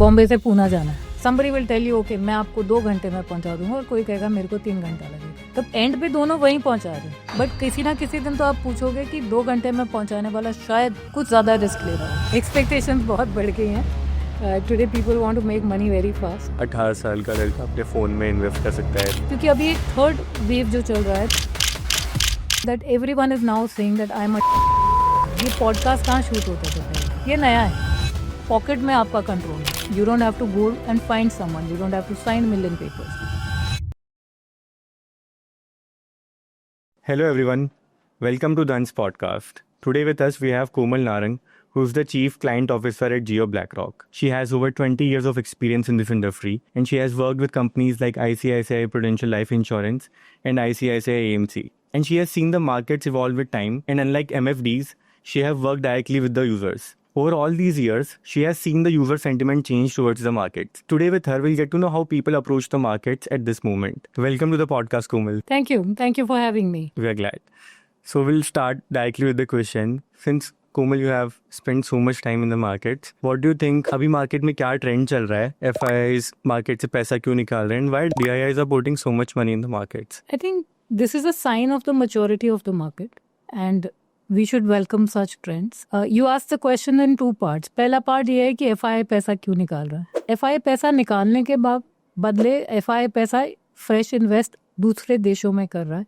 बॉम्बे से पूना जाना है, somebody will tell you okay मैं आपको 2 घंटे में पहुंचा दूंगा, और कोई कहेगा मेरे को 3 घंटा लगेगा। तब एंड पे दोनों वहीं पहुंचा रहे हैं, बट किसी ना किसी दिन तो आप पूछोगे कि 2 घंटे में पहुंचाने वाला शायद कुछ ज़्यादा रिस्क ले रहा है। एक्सपेक्टेशंस बहुत बढ़ गई हैं। Today people want to make money very fast. 18 साल का लड़का अपने फ़ोन में इन्वेस्ट कर सकता है, क्योंकि अभी एक थर्ड वेव जो चल रहा है, that everyone is now saying that I am ये पॉडकास्ट कहाँ शूट होता था पहले, ये नया है, पॉकेट में आपका कंट्रोल है। You don't have to go and find someone. You don't have to sign million papers. Hello everyone, welcome to Dhan's podcast. Today with us we have Komal Narang, who's the Chief Client Officer at Jio BlackRock. She has over 20 years of experience in this industry, and she has worked with companies like ICICI Prudential Life Insurance and ICICI AMC. And she has seen the markets evolve with time, and unlike MFDs, she has worked directly with the users. Over all these years, she has seen the user sentiment change towards the markets. Today with her, we'll get to know how people approach the markets at this moment. Welcome to the podcast, Komal. Thank you. Thank you for having me. We are glad. So we'll start directly with the question. Since Komal, you have spent so much time in the markets, what do you think अभी market में क्या trend चल रहा है? FIIs market से पैसा क्यों निकाल रहे हैं? And why DIIs are putting so much money in the markets? I think this is a sign of the maturity of the market, and we should welcome such trends. You asked the question in 2 parts. पहला part ये है कि FII पैसा क्यों निकाल रहा है। FII पैसा निकालने के बदले FII पैसा फ्रेश इन्वेस्ट दूसरे देशों में कर रहा है,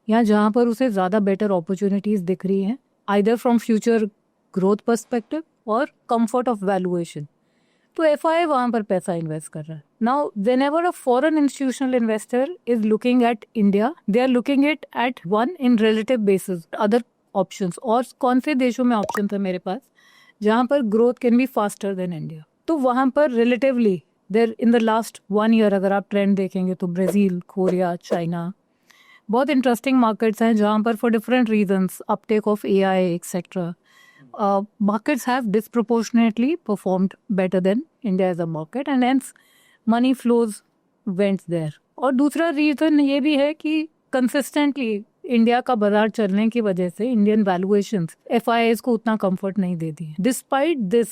या जहाँ पर उसे ज़्यादा बेटर अपॉर्चुनिटीज़ दिख रही हैं, either from future growth perspective और कंफर्ट ऑफ वैल्यूएशन। तो FII वहाँ पर पैसा इन्वेस्ट कर रहा है। Now whenever a foreign institutional investor is looking at India, they are looking it at one in relative basis, other options, और कौन से देशों में ऑप्शन है मेरे पास जहाँ पर growth can be faster than India. तो वहाँ पर relatively there in the last 1 year अगर आप ट्रेंड देखेंगे तो ब्राज़ील, कोरिया, चाइना बहुत इंटरेस्टिंग मार्केट्स हैं जहाँ पर for different reasons, Uptake of AI etcetera, markets have disproportionately performed better than India as a market, and hence money flows went there. और दूसरा रीज़न ये भी है कि कंसिस्टेंटली इंडिया का बाजार चलने की वजह से इंडियन वैल्यूएशंस FIIs को उतना कंफर्ट नहीं देती है। डिस्पाइट दिस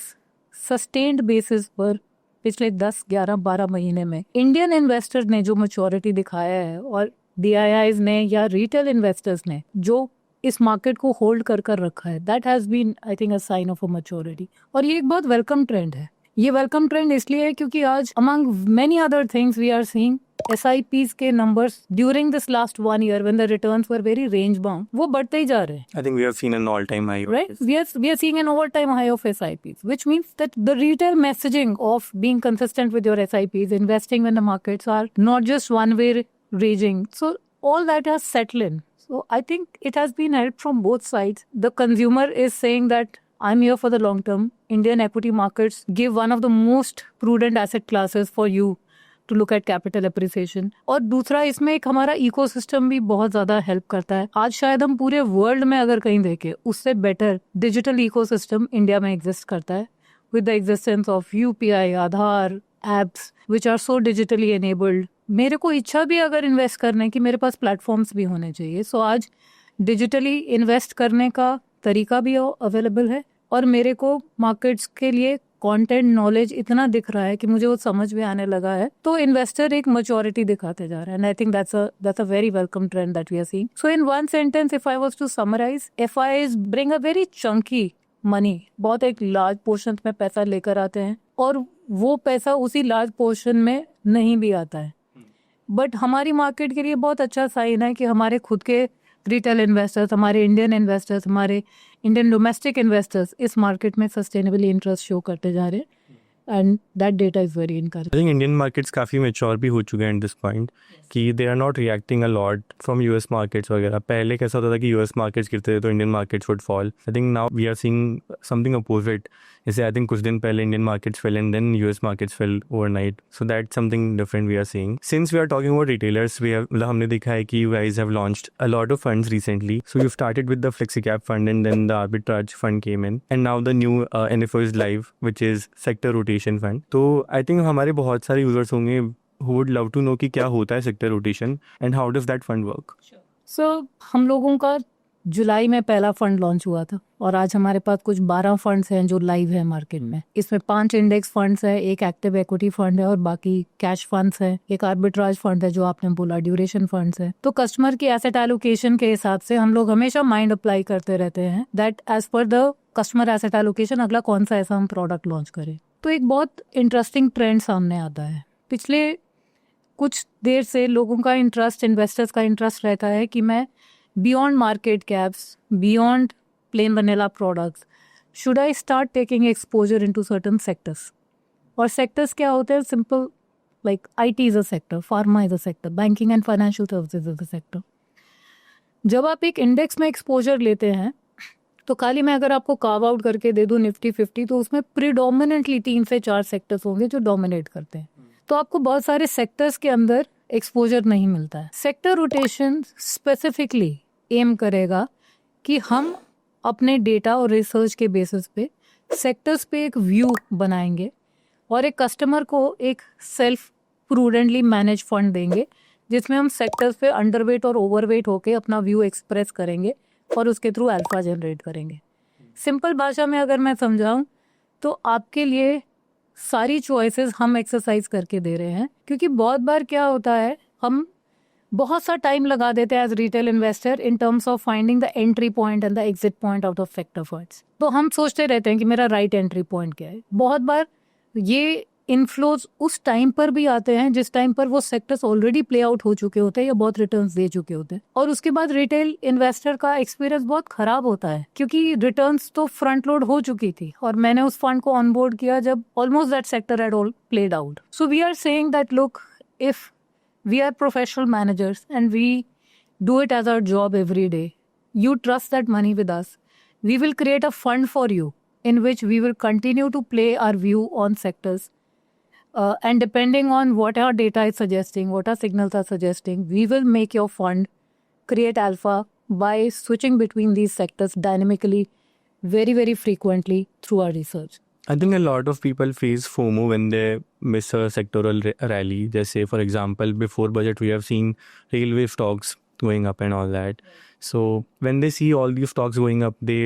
सस्टेन्ड बेसिस पर पिछले 10, 11, 12 महीने में इंडियन इन्वेस्टर्स ने जो मैच्योरिटी दिखाया है, और DIIs ने या रिटेल इन्वेस्टर्स ने जो इस मार्केट को होल्ड कर रखा है, that has been I think a sign of a maturity. और ये एक बहुत वेलकम ट्रेंड है। ये वेलकम ट्रेंड इसलिए है क्योंकि आज among many other things we are seeing SIPs के numbers during this last 1 year when the returns were very range bound, वो बढ़ते ही जा रहे हैं। I think we have seen an all-time high. Right? We are seeing an all-time high of SIPs, which means that the retail messaging of being consistent with your SIPs, investing when the markets are not just one-way raging. So all that has settled in. So I think it has been helped from both sides. The consumer is saying that I'm here for the long term. Indian equity markets give one of the most prudent asset classes for you to look at capital appreciation. और दूसरा इसमें एक हमारा ecosystem भी बहुत ज़्यादा help करता है। आज शायद हम पूरे वर्ल्ड में अगर कहीं देखें उससे बेटर डिजिटल इकोसिस्टम इंडिया में एग्जिस्ट करता है, with the existence of UPI, Aadhaar, apps which are so digitally enabled. मेरे को इच्छा भी अगर इन्वेस्ट करने की, मेरे पास प्लेटफॉर्म्स भी होने चाहिए। सो आज डिजिटली इन्वेस्ट करने का तरीका भी अवेलेबल है, और मेरे को मार्केट्स के लिए कंटेंट नॉलेज इतना दिख रहा है कि मुझे वो समझ में आने लगा है। तो इन्वेस्टर एक मैच्योरिटी दिखाते जा रहा है, and I think that's a very welcome trend that we are seeing. So in one sentence if I was to summarise, FIIs bring a very chunky money, बहुत एक लार्ज पोर्शन में पैसा लेकर आते हैं, और वो पैसा उसी लार्ज पोर्शन में नहीं भी आता है। बट हमारी मार्केट के लिए बहुत अच्छा साइन है कि हमारे खुद के रिटेल इन्वेस्टर्स, हमारे इंडियन इन्वेस्टर्स, हमारे इंडियन डोमेस्टिक इन्वेस्टर्स इस मार्केट में सस्टेनेबली इंटरेस्ट शो करते जा रहे हैं, and that data is very encouraging. I think Indian markets काफ़ी मेच्योर भी हो चुके हैं एट दिस पॉइंट कि they are not reacting a lot from US markets वगैरह। पहले कैसा होता था कि US मार्केट्स गिरते थे तो Indian markets would fall. I think now we are seeing something opposite. जैसे आई थिंक कुछ दिन पहले Indian markets fell and then US markets fell overnight, so that's something different we are seeing. Since we are talking about retailers, we have हमने देखा है कि you guys have launched a lot of funds recently. So you started with the FlexiCap fund and then the arbitrage fund came in, and now the new NFO is live, which is sector rotation fund. तो I think हमारे बहुत सारे users होंगे who would love to know कि क्या होता है sector rotation and how does that fund work. So हम लोगों का जुलाई में पहला फंड लॉन्च हुआ था और आज हमारे पास कुछ 12 फंड्स हैं जो लाइव है मार्केट में। इसमें 5 इंडेक्स फंड्स है, एक एक्टिव इक्विटी फंड है और बाकी कैश फंड्स है, एक आर्बिट्राज फंड है जो आपने बोला, ड्यूरेशन फंड्स है। तो कस्टमर की एसेट एलोकेशन के हिसाब से हम लोग हमेशा माइंड अप्लाई करते रहते हैं दैट एज पर द कस्टमर एसेट एलोकेशन अगला कौन सा ऐसा हम प्रोडक्ट लॉन्च करें। तो एक बहुत इंटरेस्टिंग ट्रेंड सामने आता है। पिछले कुछ देर से लोगों का इंटरेस्ट, इन्वेस्टर्स का इंटरेस्ट रहता है कि मैं beyond market caps, beyond plane vanilla products, should I start taking exposure into certain sectors. और सेक्टर्स क्या होते हैं? Simple, like IT is a sector, pharma is a sector, banking and financial services is a sector. जब आप एक index में exposure लेते हैं तो खाली मैं अगर आपको कार्व आउट करके दे दूं निफ्टी 50, तो उसमें प्रीडोमिनेंटली 3 से 4 सेक्टर्स होंगे जो डोमिनेट करते हैं। तो आपको बहुत सारे सेक्टर्स के अंदर एक्सपोजर नहीं मिलता है। सेक्टर रोटेशन स्पेसिफिकली एम करेगा कि हम अपने डेटा और रिसर्च के बेसिस पे सेक्टर्स पे एक व्यू बनाएंगे और एक कस्टमर को एक सेल्फ प्रूडेंटली मैनेज फंड देंगे जिसमें हम सेक्टर्स पे अंडरवेट और ओवरवेट होके अपना व्यू एक्सप्रेस करेंगे और उसके थ्रू अल्फा जनरेट करेंगे। सिंपल भाषा में अगर मैं समझाऊं तो आपके लिए सारी चॉइसेस हम एक्सरसाइज करके दे रहे हैं, क्योंकि बहुत बार क्या होता है, हम बहुत सा टाइम लगा देते हैं as retail investor in terms of finding the entry point and the exit point out of sector funds. तो हम सोचते रहते हैं कि मेरा राइट एंट्री पॉइंट क्या है। बहुत बार ये इनफ्लोज उस टाइम पर भी आते हैं जिस टाइम पर वो सेक्टर्स ऑलरेडी प्ले आउट हो चुके होते हैं या बहुत रिटर्न्स दे चुके होते हैं, और उसके बाद रिटेल इन्वेस्टर का एक्सपीरियंस बहुत खराब होता है क्योंकि रिटर्न्स तो फ्रंट लोड हो चुकी थी और मैंने उस फंड को ऑनबोर्ड किया जब almost that sector had all played out. So we are saying that look, if we are professional managers and we do it as our job every day, you trust that money with us, we will create a fund for you in which we will continue to play our view on sectors, and depending on what our data is suggesting, what our signals are suggesting, we will make your fund create alpha by switching between these sectors dynamically, very very frequently through our research. I think a lot of people face FOMO when they miss a sectoral rally. Just say, for example, before budget, we have seen railway stocks going up and all that. So when they see all these stocks going up, they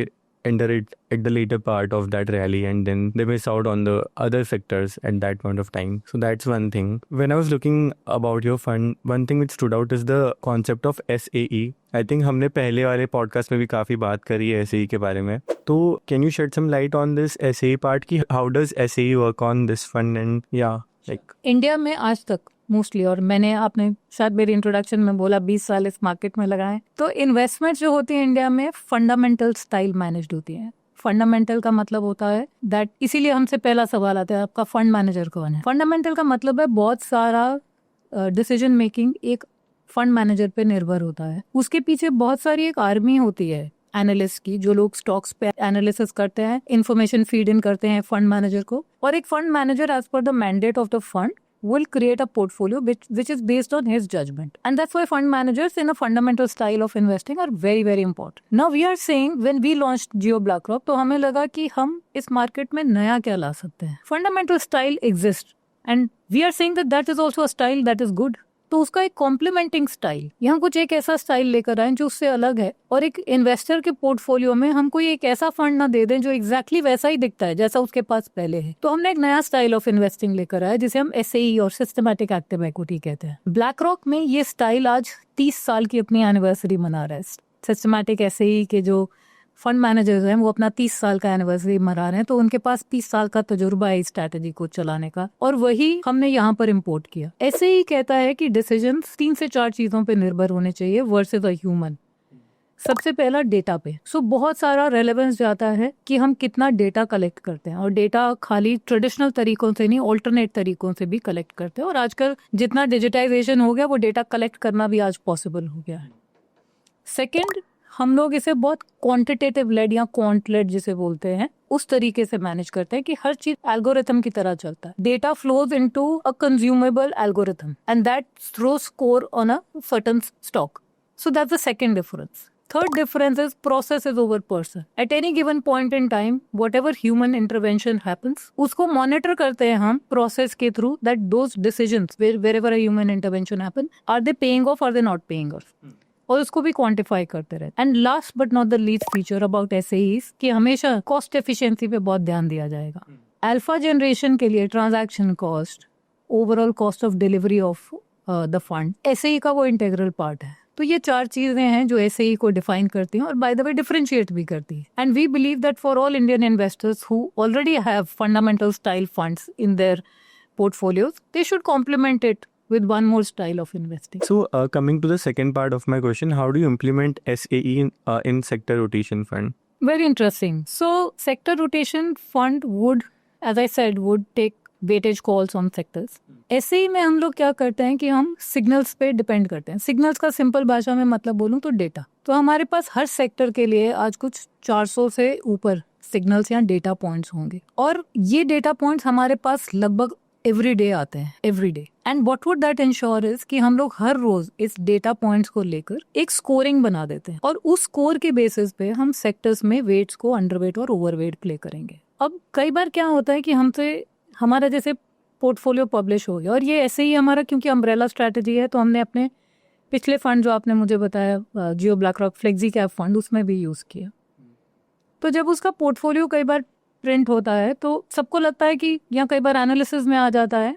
enter it at the later part of that rally and then they miss out on the other sectors at that point of time. So that's one thing. When I was looking about your fund, one thing which stood out is the concept of SAE. I think हमने पहले वाले podcast में भी काफ़ी बात करी है SAE के बारे में. तो can you shed some light on this SAE part कि how does SAE work on this fund and yeah, like India में आज तक मोस्टली, और मैंने आपने शायद मेरी इंट्रोडक्शन में बोला 20 साल इस मार्केट में लगाए, तो इन्वेस्टमेंट जो होती है इंडिया में फंडामेंटल स्टाइल मैनेज्ड होती है। फंडामेंटल का मतलब होता है दैट, इसीलिए हमसे पहला सवाल आता है आपका फंड मैनेजर कौन है। फंडामेंटल का मतलब है बहुत सारा डिसीजन मेकिंग एक फंड मैनेजर पे निर्भर होता है। उसके पीछे बहुत सारी एक आर्मी होती है एनालिस्ट की, जो लोग स्टॉक्स पे एनालिसिस करते हैं, इंफॉर्मेशन फीड इन करते हैं फंड मैनेजर को, और एक फंड मैनेजर एज पर the mandate of the fund will create a portfolio which is based on his judgment, and that's why fund managers in a fundamental style of investing are very very important. Now we are saying when we launched Jio BlackRock, तो हमें लगा कि हम इस market में नया क्या ला सकते हैं। Fundamental style exists and we are saying that that is also a style that is good. तो उसका एक कॉम्प्लीमेंटिंग स्टाइल, यहाँ कुछ एक ऐसा स्टाइल लेकर आए जो उससे अलग है, और एक इन्वेस्टर के पोर्टफोलियो में हम कोई एक ऐसा फंड ना दे दें जो एग्जैक्टली वैसा ही दिखता है जैसा उसके पास पहले है। तो हमने एक नया स्टाइल ऑफ इन्वेस्टिंग लेकर आए जिसे हम SAE और सिस्टमैटिक एक्टिव इक्विटी कहते हैं। ब्लैक रॉक में ये स्टाइल आज 30 साल की अपनी एनिवर्सरी मना रहा है। सिस्टमैटिक SAE के जो फंड मैनेजर्स हैं वो अपना 30 साल का एनिवर्सरी मना रहे हैं, तो उनके पास 30 साल का तजुर्बा है इस स्ट्रैटेजी को चलाने का, और वही हमने यहाँ पर इम्पोर्ट किया। SAE कहता है कि डिसीजंस 3 से 4 चीजों पे निर्भर होने चाहिए वर्सेस अ ह्यूमन। सबसे पहला डेटा पे। बहुत सारा रेलेवेंस जाता है कि हम कितना डेटा कलेक्ट करते हैं, और डेटा खाली ट्रेडिशनल तरीकों से नहीं, ऑल्टरनेट तरीकों से भी कलेक्ट करते हैं, और आजकल जितना डिजिटाइजेशन हो गया वो डेटा कलेक्ट करना भी आज पॉसिबल हो गया है। सेकेंड, हम लोग इसे बहुत क्वांटिटेटिव लेड या क्वांट लेड जिसे बोलते हैं उस तरीके से मैनेज करते हैं कि हर चीज एल्गोरिथम की तरह चलता है। Data flows into a consumable algorithm and that throws score on a certain stock. So that's the second difference. Third difference is process is over person. At any given point in time, whatever human intervention happens, उसको monitor करते हैं हम process के through that those decisions wherever a human intervention happen, are they paying off or they not paying off? और उसको भी quantify करते रहते। And last but not the least feature about एसएईज कि हमेशा कॉस्ट एफिशिएंसी पे बहुत ध्यान दिया जाएगा। अल्फा जनरेशन के लिए transaction cost, overall cost of delivery of the fund, SAE का वो इंटीग्रल पार्ट है। तो ये 4 चीजें हैं जो एसएई को डिफाइन करती हैं और बाय द वे डिफरेंशिएट भी करती है। And we believe that for all Indian investors who already have fundamental style funds in their portfolios, they should complement it with one more style of investing. So, coming to the second part of my question, how do you implement SAE in sector rotation fund? Very interesting. So, sector rotation fund would, as I said, would take weightage calls on sectors. SAE में हम लोग क्या करते हैं कि हम signals पे depend करते हैं। सिग्नल्स का सिंपल भाषा में मतलब बोलूँ तो डेटा। तो हमारे पास हर सेक्टर के लिए आज कुछ 400 से ऊपर सिग्नल्स या डेटा पॉइंट्स होंगे और ये डेटा पॉइंट्स हमारे पास लगभग एवरी डे आते हैं, every day. And what would that ensure is कि हम लोग हर रोज इस डेटा पॉइंट्स को लेकर एक स्कोरिंग बना देते हैं और उस स्कोर के बेसिस पे हम सेक्टर्स में वेट्स को अंडरवेट और ओवरवेट प्ले करेंगे। अब कई बार क्या होता है कि हमसे हमारा जैसे पोर्टफोलियो पब्लिश हो गया और ये ऐसे ही हमारा क्योंकि अम्ब्रेला स्ट्रैटेजी है तो हमने अपने पिछले फंड जो आपने मुझे बताया Jio BlackRock flexi cap fund उसमें भी यूज किया। तो जब उसका पोर्टफोलियो कई बार प्रिंट होता है तो सबको लगता है कि या कई बार एनालिसिस में आ जाता है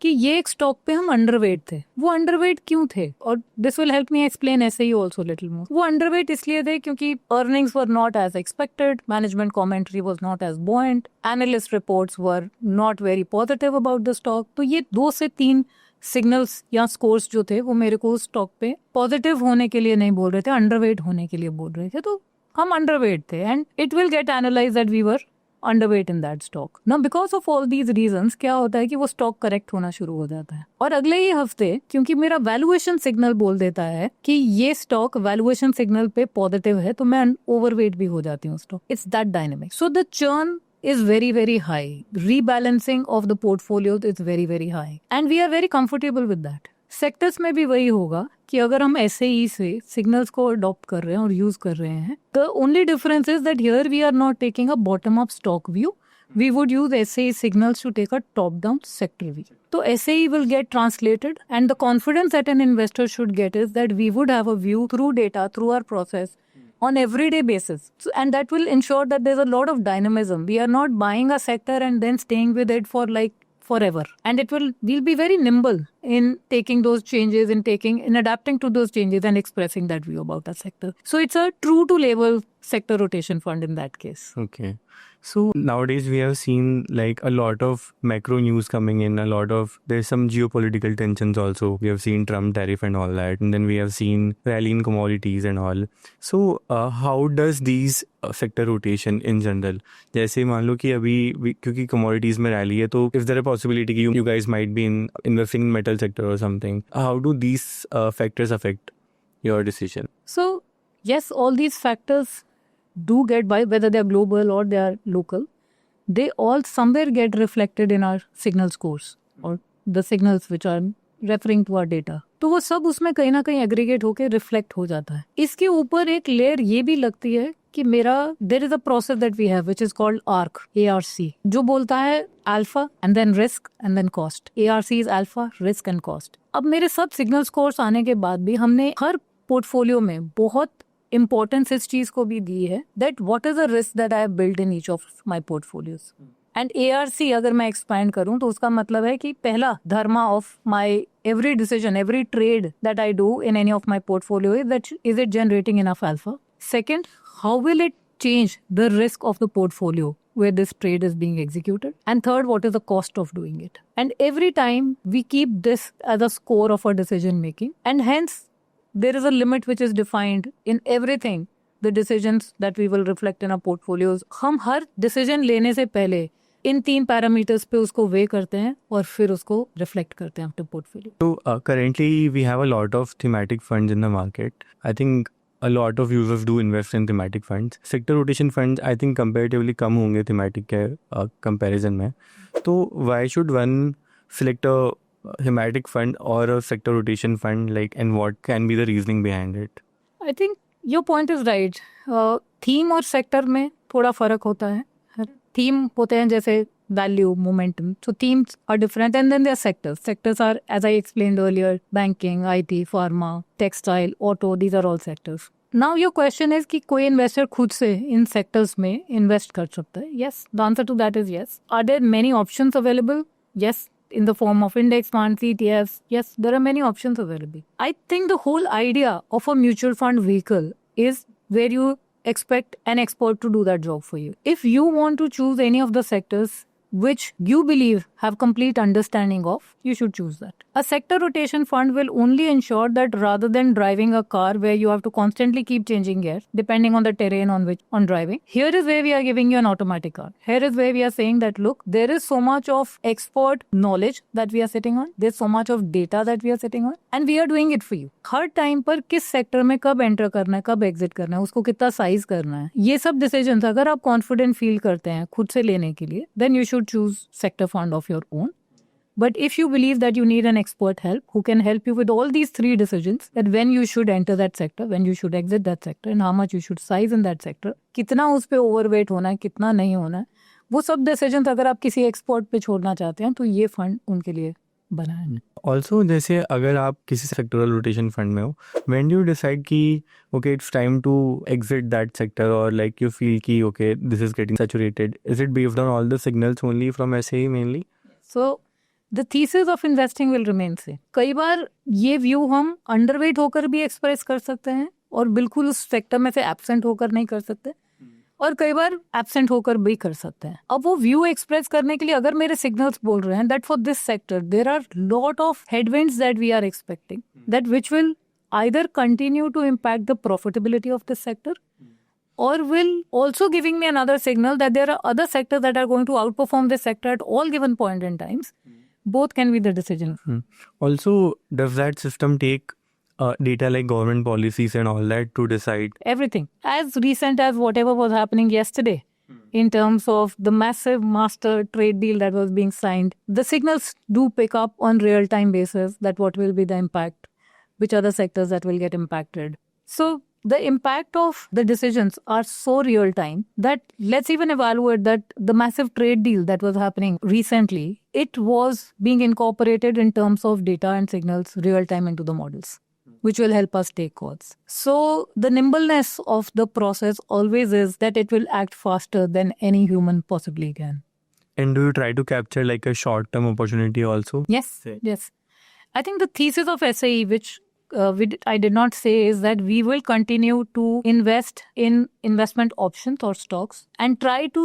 कि ये एक स्टॉक पे हम अंडरवेट थे। वो अंडरवेट क्यों थे? और this will help me explain ऐसे ही ऑल्सो लिटिल मोर। वो अंडरवेट इसलिए थे क्योंकि earnings were not as expected, management commentary was not as buoyant, analyst reports were not very positive about the stock. तो ये 2 से 3 सिग्नल्स या scores जो थे वो मेरे को स्टॉक पे पॉजिटिव होने के लिए नहीं बोल रहे थे, अंडरवेट होने के लिए बोल रहे थे। तो हम अंडरवेट थे and it will get analyse that we were underweight in that stock. Now because of all these reasons क्या होता है कि वो स्टॉक करेक्ट होना शुरू हो जाता है और अगले ही हफ्ते क्योंकि मेरा वैल्यूएशन सिग्नल बोल देता है कि ये स्टॉक वैल्यूएशन सिग्नल पे पॉजिटिव है तो मैं ओवरवेट भी हो जाती हूँ stock. It's that dynamic. So the churn is very high. Rebalancing of the portfolios is very high and we are very comfortable with that. Sectors में भी वही होगा कि अगर हम एसएई से सिग्नल्स को अडॉप्ट कर रहे हैं और यूज कर रहे हैं, the only difference is that here we are not taking a bottom up stock view, we would use SAE signals to take a top-down sector view. So SAE will get translated and the confidence that an investor should get is that we would have a view through data, through our process on everyday basis. So, and that will ensure that there's a lot of dynamism. We are not buying a sector and then staying with it for like forever. And we'll be very nimble in taking those changes, in adapting to those changes and expressing that view about a sector. So it's a true to label sector rotation fund in that case. Okay. So nowadays we have seen like a lot of macro news coming in, there's some geopolitical tensions also. We have seen Trump tariff and all that, and then we have seen rally in commodities and all. So how does these sector rotation in general, जैसे मान लो कि अभी क्योंकि commodities में rally है तो if there a possibility कि you guys might be investing in metal sector or something, how do these factors affect your decision? So yes, all these factors do get by, whether they are global or they are local, they all somewhere get reflected in our signal scores or the signals which are referring to our data. तो वो सब उसमें कहीं ना कहीं aggregate होके reflect हो जाता है। इसके ऊपर एक लेयर ये भी लगती है कि मेरा there is a process that we have which is called ARC, जो बोलता है alpha and then risk and then cost. ARC is alpha, risk and cost. अब मेरे सब सिग्नल स्कोर्स आने के बाद भी हमने हर पोर्टफोलियो में बहुत इम्पोर्टेंस इस चीज को भी दी है that what is the risk that I have built in each of my portfolios. And ARC अगर मैं एक्सपैंड करूं तो उसका मतलब है कि पहला dharma of my every decision, every trade that I do in any of my portfolio is it generating enough alpha. Second, how will it change the risk of the portfolio where this trade is being executed, and third, what is the cost of doing it. And every time we keep this as a score of our decision making, and hence there is a limit which is defined in everything, the decisions that we will reflect in our portfolios. हम हर decision लेने से पहले इन 3 parameters पे उसको वे करते हैं और फिर उसको रिफ्लेक्ट करते हैं अपने portfolio. So currently we have a lot of thematic funds in the market. I think a lot of users do invest in thematic funds. Sector rotation funds I think comparatively कम होंगे thematic के comparison में. तो why should one select a thematic fund or a sector rotation fund, like, and what can be the reasoning behind it? I think your point is right. Theme और sector में थोड़ा फर्क होता है। Theme होते हैं जैसे value, momentum. So themes are different. And then there are sectors. Sectors are, as I explained earlier, banking, IT, pharma, textile, auto. These are all sectors. Now your question is कि कोई investor खुद से इन sectors में invest कर सकता है? Yes. The answer to that is yes. Are there many options available? Yes. In the form of index funds, ETFs. Yes, there are many options available. I think the whole idea of a mutual fund vehicle is where you expect an expert to do that job for you. If you want to choose any of the sectors which you believe have complete understanding of, you should choose that. A sector rotation fund will only ensure that rather than driving a car where you have to constantly keep changing gears depending on the terrain on driving, here is where we are giving you an automatic car. Here is where we are saying that look, there is so much of expert knowledge that we are sitting on, there's so much of data that we are sitting on, and we are doing it for you. Her time पर किस sector में कब enter करना है, कब exit करना है, उसको कितना साइज करना है, ये सब डिसीजंस अगर आप कॉन्फिडेंट फील करते हैं खुद से लेने के लिए, then you should choose sector fund of your own. But if you believe that you need an expert help who can help you with all these three decisions, that when you should enter that sector, when you should exit that sector, and how much you should size in that sector, कितना उस पे overweight होना है, कितना नहीं होना है, वो सब decisions अगर आप किसी expert पे छोड़ना चाहते हैं तो ये fund उनके लिए बना है. Also, जैसे अगर आप किसी sectoral rotation fund में हो, when do you decide कि okay, it's time to exit that sector, or like you feel कि okay, this is getting saturated? Is it based on all the signals only from SAE mainly? So the thesis of investing will remain same. कई बार ये view हम underweight होकर भी express कर सकते हैं और बिल्कुल उस sector में से absent होकर नहीं कर सकते, और कई बार एब्सेंट होकर भी कर सकते हैं. अब वो व्यू एक्सप्रेस करने के लिए अगर मेरे सिग्नल्स बोल रहे हैं that for this sector there are lot of headwinds that we are expecting, that which will either continue to impact the profitability of this sector, or will also giving me another signal that there are other sectors that are going to outperform this sector at all given point in times. Both can be the decision. Also, does that system take data like government policies and all that to decide? Everything. As recent as whatever was happening yesterday in terms of the massive master trade deal that was being signed, the signals do pick up on real-time basis that what will be the impact, which are the sectors that will get impacted. So the impact of the decisions are so real-time that let's even evaluate that the massive trade deal that was happening recently, it was being incorporated in terms of data and signals real-time into the models, which will help us take calls. So the nimbleness of the process always is that it will act faster than any human possibly can. And do you try to capture like a short-term opportunity also? Yes, yes. I think the thesis of SAE, which I did not say, is that we will continue to invest in investment options or stocks and try to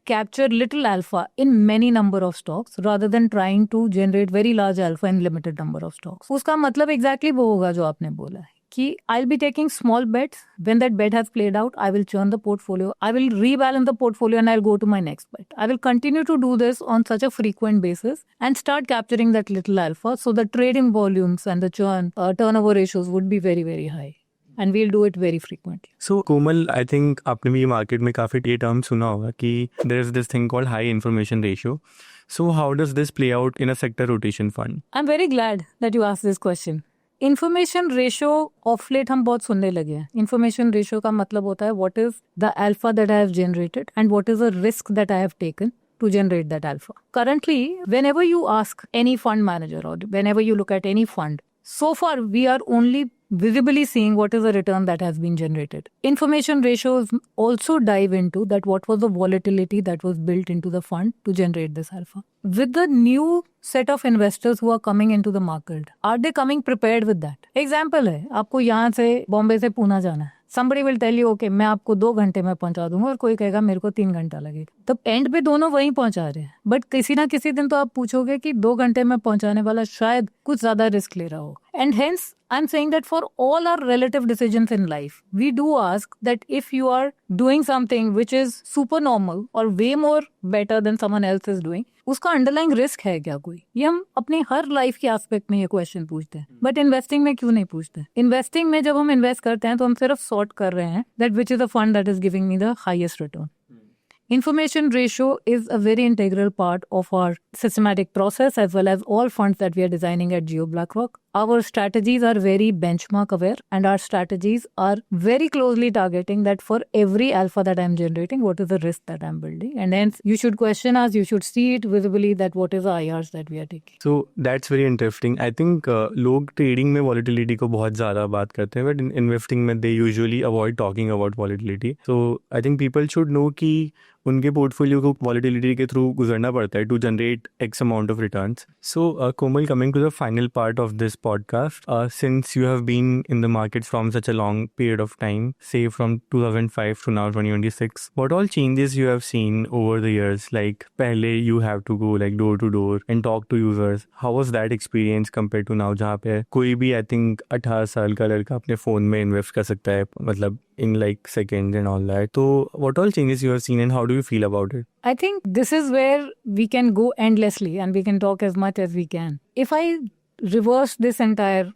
capture little alpha in many number of stocks rather than trying to generate very large alpha in limited number of stocks. उसका मतलब exactly वो होगा जो आपने बोला है कि I'll be taking small bets. When that bet has played out, I will churn the portfolio. I will rebalance the portfolio and I'll go to my next bet. I will continue to do this on such a frequent basis and start capturing that little alpha. So the trading volumes and the churn turnover ratios would be very, very high. And we'll do it very frequently. So Komal, I think आपने भी market में काफी ये term सुना होगा कि there is this thing called high information ratio. So how does this play out in a sector rotation fund? I'm very glad that you asked this question. Information ratio of late हम बहुत सुनने लगे हैं. Information ratio का मतलब होता है what is the alpha that I have generated and what is the risk that I have taken to generate that alpha. Currently, whenever you ask any fund manager or whenever you look at any fund, so far we are only visibly seeing what is the return that has been generated. Information ratios also dive into that what was the volatility that was built into the fund to generate this alpha. With the new set of investors who are coming into the market, are they coming prepared with that? Example है, आपको यहाँ से बॉम्बे से पूना जाना है. Somebody will tell you, okay, मैं आपको 2 घंटे में पहुंचा दूंगा, और कोई कहेगा मेरे को 3 घंटा लगेगा. तब एंड पे दोनों वहीं पहुंचा रहे हैं, बट किसी ना किसी दिन तो आप पूछोगे कि 2 घंटे में पहुंचाने वाला शायद कुछ ज्यादा रिस्क ले रहा हो. And hence I'm saying that for all our relative decisions in life, we do ask that if you are doing something which is super normal or way more better than someone else is doing, उसका underlying risk है क्या कोई? ये हम अपने हर life के aspect में ये क्वेश्चन पूछते हैं, बट इन्वेस्टिंग में क्यों नहीं पूछते? इन्वेस्टिंग में जब हम इन्वेस्ट करते हैं तो हम सिर्फ सॉर्ट कर रहे हैं that which is the fund that is giving me the highest return. Information ratio is a very integral part of our systematic process as well as all funds that we are designing at Jio BlackRock. our strategies are very benchmark aware, and our strategies are very closely targeting that for every alpha that I'm generating, what is the risk that I'm building, and hence you should question us, you should see it visibly that what is the IRs that we are taking. So that's very interesting. I think लोग trading में volatility को बहुत ज़्यादा बात करते हैं, but in investing में they usually avoid talking about volatility. So I think people should know कि उनके पोर्टफोलियो को volatility के थ्रू गुजरना पड़ता है to generate X amount of returns. So Komal, coming to the final part of this podcast, since you have been in the markets from such a long period of time, say from 2005 to now 2026, what all changes you have seen over the years? Like पहले you have to go like door to door and talk to users. How was that experience compared to now, जहाँ पे कोई भी I think 18 साल का लड़का अपने phone में इन्वेस्ट कर सकता है, मतलब in like seconds and all that. So what all changes you have seen and how do you feel about it? I think this is where we can go endlessly and we can talk as much as we can. If I reverse this entire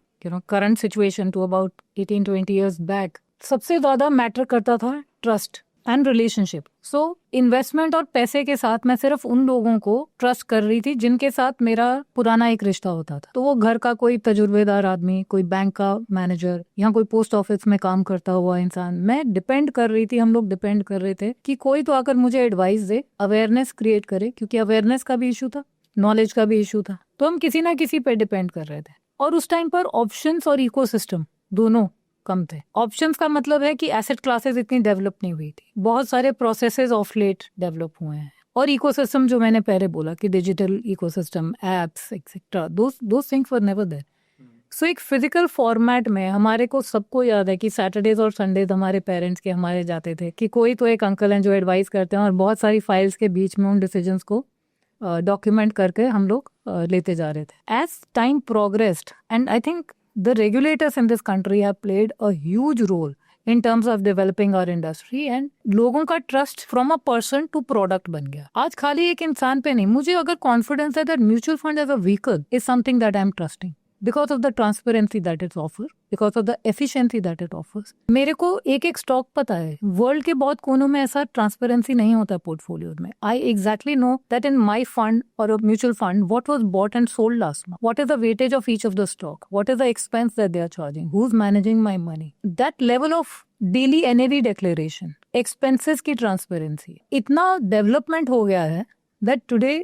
current situation to about 18-20 years back, सबसे ज़्यादा matter करता था trust and relationship. So investment और पैसे के साथ मैं सिर्फ उन लोगों को ट्रस्ट कर रही थी जिनके साथ मेरा पुराना एक रिश्ता होता था. तो वो घर का कोई तजुर्बेदार आदमी, कोई बैंक का मैनेजर या कोई पोस्ट ऑफिस में काम करता हुआ इंसान, मैं डिपेंड कर रही थी, हम लोग डिपेंड कर रहे थे कि कोई तो आकर मुझे एडवाइस दे, अवेयरनेस क्रिएट करे, क्योंकि अवेयरनेस का भी इशू था, नॉलेज का भी इशू था. तो हम किसी ना किसी पे डिपेंड कर रहे थे. और उस टाइम पर ऑप्शंस और इकोसिस्टम दोनों कम थे. ऑप्शंस का मतलब है कि एसेट क्लासेस इतनी डेवलप नहीं हुई थी. बहुत सारे प्रोसेसेस ऑफ लेट डेवलप हुए हैं. और इकोसिस्टम जो मैंने पहले बोला कि digital ecosystem, apps etcetera, those things were never there. So एक फिजिकल फॉर्मेट में हमारे को सबको याद है कि सैटरडेज और संडेज हमारे पेरेंट्स के हमारे जाते थे कि कोई तो एक अंकल हैं जो एडवाइस करते हैं और बहुत सारी फाइल्स के बीच में उन डिसीजंस को डॉक्यूमेंट करके हम लोग लेते जा रहे थे. As time progressed and I think the regulators in this country have played a huge role in terms of developing our industry, and लोगों का trust from a person to product बन गया. आज खाली एक इंसान पे नहीं, मुझे अगर confidence है that mutual fund as a vehicle is something that I am trusting because of the transparency that it offers, because of the efficiency that it offers. मेरे को एक एक स्टॉक पता है. वर्ल्ड के बहुत कोनों में ऐसा ट्रांसपेरेंसी नहीं होता पोर्टफोलियो में. I exactly know that in my fund or a mutual fund what was bought and sold last month, what is the weightage of each of the stock, what is the expense that they are charging, who's managing my money. That level of daily NAV declaration, expenses की transparency, इतना development हो गया है that today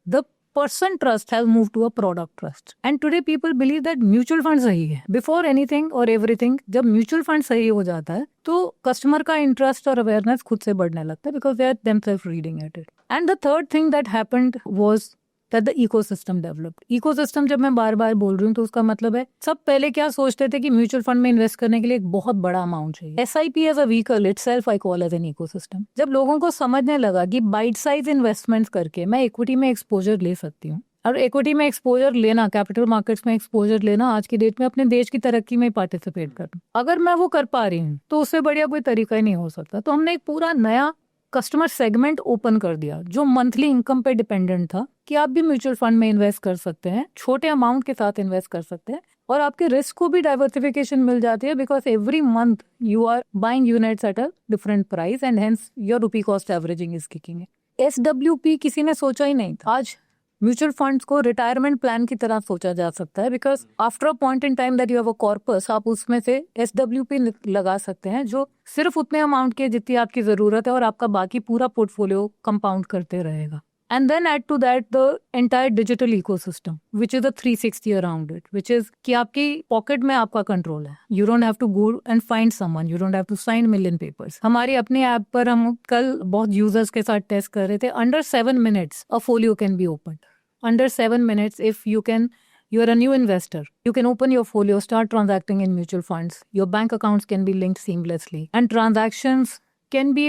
the person trust has moved to a product trust, and today people believe that mutual fund सही है. Before anything or everything, जब mutual fund सही हो जाता है तो कस्टमर का इंटरेस्ट और अवेयरनेस खुद से बढ़ने लगता है because they are themselves reading at it. And the third thing that happened was that the ecosystem developed. Ecosystem जब मैं बार बार बोल रही हूँ तो उसका मतलब है सब पहले क्या सोचते थे कि म्यूचुअल फंड में इन्वेस्ट करने के लिए एक बहुत बड़ा अमाउंट चाहिए. SIP as a vehicle itself I call as an ecosystem. जब लोगों को समझने लगा कि बाइट साइज इन्वेस्टमेंट्स करके मैं इक्विटी में एक्सपोजर ले सकती हूँ, और इक्विटी में एक्सपोजर लेना, कैपिटल मार्केट्स में एक्सपोजर लेना आज की डेट में अपने देश की तरक्की में पार्टिसिपेट करना, अगर मैं वो कर पा रही हूँ तो उससे बढ़िया कोई तरीका ही नहीं हो सकता. तो हमने एक पूरा नया कस्टमर सेगमेंट ओपन कर दिया जो मंथली इनकम पे डिपेंडेंट था कि आप भी म्यूचुअल फंड में इन्वेस्ट कर सकते हैं, छोटे अमाउंट के साथ इन्वेस्ट कर सकते हैं, और आपके रिस्क को भी डाइवर्सिफिकेशन मिल जाती है because every month you are buying units at a different price and hence your rupee cost averaging is kicking. SWP किसी ने सोचा ही नहीं था. आज म्यूचुअल फंड्स को रिटायरमेंट प्लान की तरह सोचा जा सकता है because after a point in time that you have a corpus, आप उसमें से SWP लगा सकते हैं जो सिर्फ उतने अमाउंट के जितनी आपकी जरूरत है और आपका बाकी पूरा पोर्टफोलियो कंपाउंड करते रहेगा. And then add to that the entire digital ecosystem, which is a 360 around it, which is कि आपकी पॉकेट में आपका कंट्रोल है. You don't have to go and find someone, you don't have to sign million papers. हमारी अपने app पर हम कल बहुत यूजर्स के साथ टेस्ट कर रहे थे. Under 7 minutes a folio can be opened. Under 7 minutes, if you are a new investor, you can open your folio, start transacting in mutual funds. Your bank accounts can be linked seamlessly, and transactions can be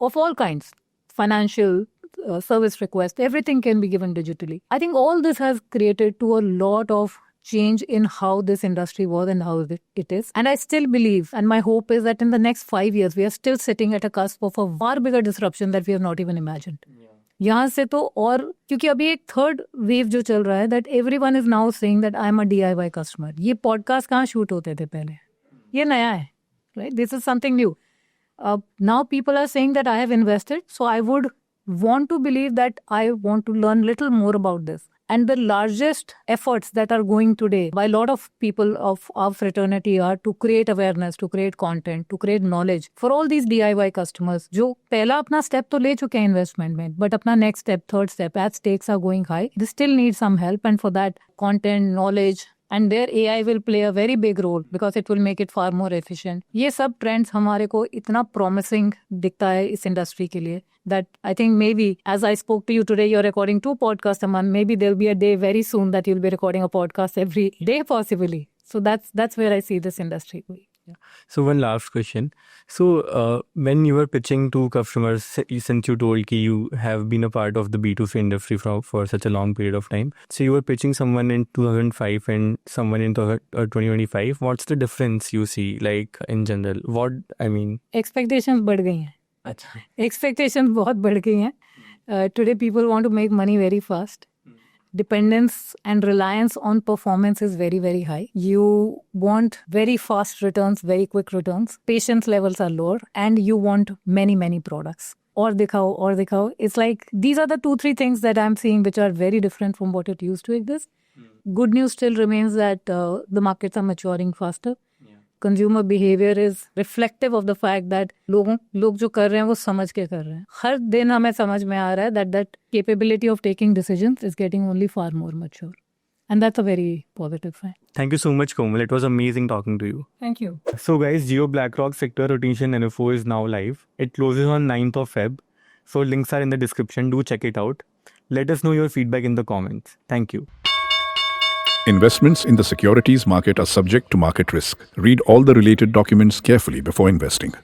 of all kinds, financial, service request, everything can be given digitally. I think all this has created to a lot of change in how this industry was and how it is. And I still believe, and my hope is that in the next 5 years, we are still sitting at a cusp of a far bigger disruption that we have not even imagined. यहाँ से तो और क्योंकि अभी एक third wave जो चल रहा है that everyone is now saying that I am a DIY customer. ये पॉडकास्ट कहाँ शूट होते थे पहले, ये नया है, right? This is something new. Now people are saying that I have invested, so I would want to believe that I want to learn little more about this. And the largest efforts that are going today by a lot of people of our fraternity are to create awareness, to create content, to create knowledge for all these DIY customers जो पहला अपना step तो ले चुके हैं investment में, but अपना next step, third step, as stakes are going high, they still need some help, and for that content, knowledge, and their AI will play a very big role because it will make it far more efficient. ये सब trends हमारे को इतना promising दिखता है इस industry के लिए that I think maybe, as I spoke to you today, you're recording 2 podcasts a month. Maybe there'll be a day very soon that you'll be recording a podcast every day possibly. So that's where I see this industry going. So one last question. So when you were pitching to customers, since you told that you have been a part of the B2C industry for such a long period of time, so you were pitching someone in 2005 and someone in 2025. What's the difference you see, like in general? What I mean? Expectations बढ़ गई हैं. अच्छा. Expectations बहुत बढ़ गई हैं. Today people want to make money very fast. Dependence and reliance on performance is very, very high. You want very fast returns, very quick returns. Patience levels are lower, and you want many, many products. Or dikhao. It's like these are the 2-3 things that I'm seeing which are very different from what it used to exist. Good news still remains that the markets are maturing faster. Consumer behavior is reflective of the fact that लोग जो कर रहे हैं वो समझ के कर रहे हैं. हर दिन हमें समझ में आ रहा है that capability of taking decisions is getting only far more mature. And that's a very positive sign. Thank you so much, Komal. It was amazing talking to you. Thank you. So guys, Jio BlackRock sector rotation NFO is now live. It closes on 9th of Feb. So links are in the description. Do check it out. Let us know your feedback in the comments. Thank you. Investments in the securities market are subject to market risk. Read all the related documents carefully before investing.